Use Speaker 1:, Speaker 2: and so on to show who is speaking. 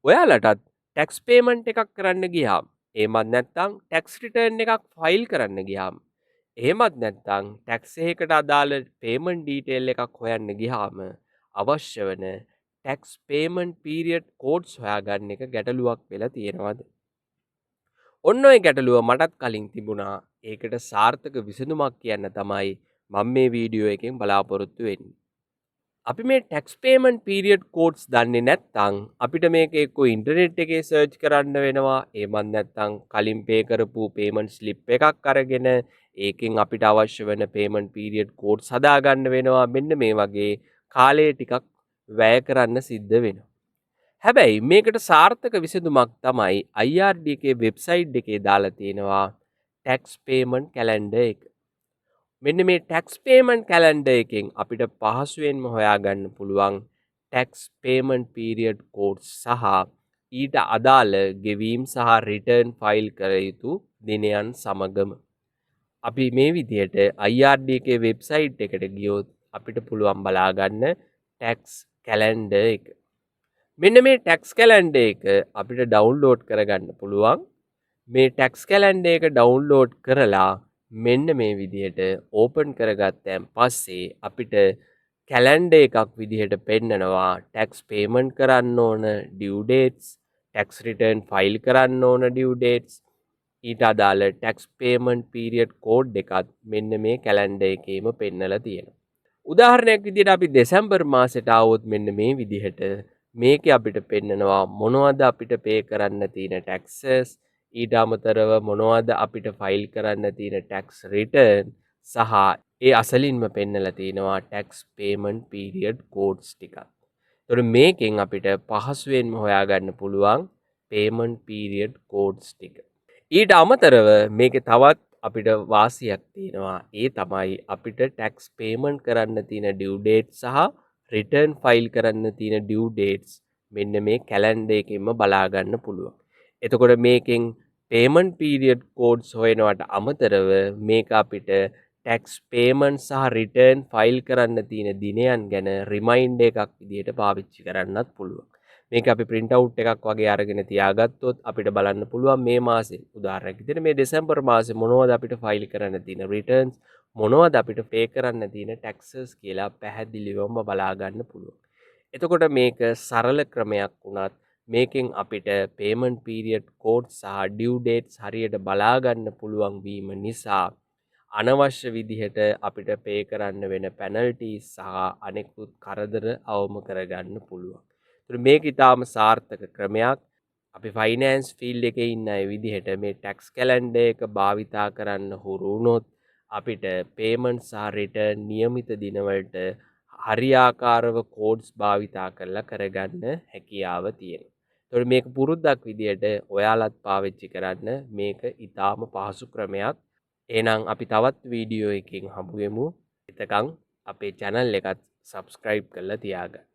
Speaker 1: ඔයාලටත් tax payment එකක් කරන්න ගියාම එහෙමත් නැත්නම් ටැක්ස් රිටර්න් එකක් ෆයිල් කරන්න ගියාම එහෙමත් නැත්නම් ටැක්ස් එකකට අදාළ පේමන්ට් ඩීටේල් එකක් හොයන්න ගියාම අවශ්‍ය වන ටැක්ස් පේමන්ට් පීරියඩ් කෝඩ්ස් හොයාගන්න එක ගැටලුවක් වෙලා තියෙනවද? ඔන්න ඔය ගැටලුව මටත් කලින් තිබුණා. ඒකට සාර්ථක විසඳුමක් කියන්න තමයි මම මේ වීඩියෝ එකෙන් බලාපොරොත්තු වෙන්නේ. අපි මේ ටැක්ස් පේමන්ට් පීරියඩ් කෝඩ්ස් දන්නේ නැත්නම් අපිට මේක එක්ක ඉන්ටර්නෙට් එකේ සර්ච් කරන්න වෙනවා. එහෙමත් නැත්නම් කලින් පේ කරපු පේමන්ට් ස්ලිප් එකක් අරගෙන ඒකෙන් අපිට අවශ්‍ය වෙන පේමන්ට් පීරියඩ් කෝඩ්ස් හදාගන්න වෙනවා. මෙන්න මේ වගේ කාලය ටිකක් වැය කරන්න සිද්ධ වෙනවා. හැබැයි මේකට සාර්ථක විසඳුමක් තමයි IRDK වෙබ්සයිට් එකේ දාලා තියෙනවා ටැක්ස් පේමන්ට් කැලෙන්ඩර් එක. මෙන්න මේ ටැක්ස් පේමන්ට් කැලෙන්ඩර් එකෙන් අපිට පහසුවෙන්ම හොයාගන්න පුළුවන් ටැක්ස් පේමන්ට් පීරියඩ් කෝඩ්ස් සහ ඊට අදාළ ගෙවීම් සහ රිටර්න් ෆයිල් කර යුතු දිනයන් සමගම අපි මේ විදිහට IRDK වෙබ්සයිට් එකට ගියොත් අපිට පුළුවන් බලාගන්න ටැක්ස් කැලෙන්ඩර් එක. මෙන්න මේ ටැක්ස් කැලෙන්ඩර් එක අපිට ඩවුන්ලෝඩ් කරගන්න පුළුවන්. මේ ටැක්ස් කැලෙන්ඩර් එක ඩවුන්ලෝඩ් කරලා මෙන්න මේ විදිහට ඕපන් කරගත්තන් පස්සේ අපිට කැලෙන්ඩර් එකක් විදිහට පෙන්නනවා ටැක්ස් පේමන්ට් කරන්න ඕන due dates, tax return file කරන්න ඕන ඩියු ඩේට්ස්, ඊට අදාළ ටැක්ස් පේමන්ට් පීරියඩ් කෝඩ් එකත් මෙන්න මේ කැලෙන්ඩර් එකේම පෙන්නලා තියෙනවා. උදාහරණයක් විදිහට අපි දෙසැම්බර් මාසෙට ආවොත් මෙන්න මේ විදිහට මේක අපිට පෙන්නනවා මොනවද අපිට පේ කරන්න තියෙන ටැක්සස්, ඊට අමතරව මොනවද අපිට ෆයිල් කරන්න තියෙන ටැක්ස් රිටර්න් සහ ඒ අසලින්ම පෙන්නලා තියෙනවා ටැක්ස් පේමන්ට් පීරියඩ් කෝඩ්ස් ටිකක්. එතකොට මේකෙන් අපිට පහසුවෙන්ම හොයාගන්න පුළුවන් පේමන්ට් පීරියඩ් කෝඩ්ස් ටික. ඊට අමතරව මේකේ තවත් අපිට වාසියක් තියෙනවා. ඒ තමයි අපිට ටැක්ස් පේමන්ට් කරන්න තියෙන ඩියු ඩේට් සහ රිටර්න් ෆයිල් කරන්න තියෙන ඩියු ඩේට්ස් මෙන්න මේ කැලෙන්ඩර් එකෙන්ම බලා ගන්න පුළුවන්. එතකොට මේකෙන් පේමන්ට් පීරියඩ් කෝඩ්ස් හොයනවට අමතරව මේක අපිට ටැක්ස් පේමන්ට් සහ රිටර්න් ෆයිල් කරන්න තියෙන දිනයන් ගැන රිමයින්ඩර් එකක් විදිහට පාවිච්චි කරන්නත් පුළුවන්. මේක අපි print out එකක් වගේ අරගෙන තියාගත්තොත් අපිට බලන්න පුළුවන් මේ මාසේ උදාහරණයක් විදිහට මේ දෙසැම්බර් මාසේ මොනවද අපිට ෆයිල් කරන්න තියෙන රිටර්න්ස්, මොනවද අපිට පේ කරන්න තියෙන ටැක්සස් කියලා පැහැදිලිවම බලා ගන්න පුළුවන්. එතකොට මේක සරල ක්‍රමයක් වුණත් මේකෙන් අපිට පේමන්ට් පීරියඩ් කෝඩ් සහ ඩියු ඩේට්ස් හරියට බලා ගන්න පුළුවන් වීම නිසා අනවශ්‍ය විදිහට අපිට පේ කරන්න වෙන පැනල්ටිස් සහ අනෙකුත් කරදර අවම කරගන්න පුළුවන්. ඒතර මේක ඊටාම සාර්ථක ක්‍රමයක්. අපි ෆයිනෑන්ස් ෆීල්ඩ් එකේ ඉන්න අය විදිහට මේ ටැක්ස් කැලෙන්ඩර් එක භාවිතා කරන්න හුරු වුණොත් අපිට පේමන්ට් සහ රිටර්න් નિયમિત දිනවලට හරියාකාරව කෝඩ්ස් භාවිතා කරලා කරගන්න හැකියාව තියෙනවා. ඒතකොට මේක පුරුද්දක් විදිහට ඔයාලත් පාවිච්චි කරන්න මේක ඊටාම පහසු ක්‍රමයක්. එහෙනම් අපි තවත් වීඩියෝ එකකින් හමු වෙමු. එතකන් අපේ channel එකත් subscribe කරලා තියාගන්න.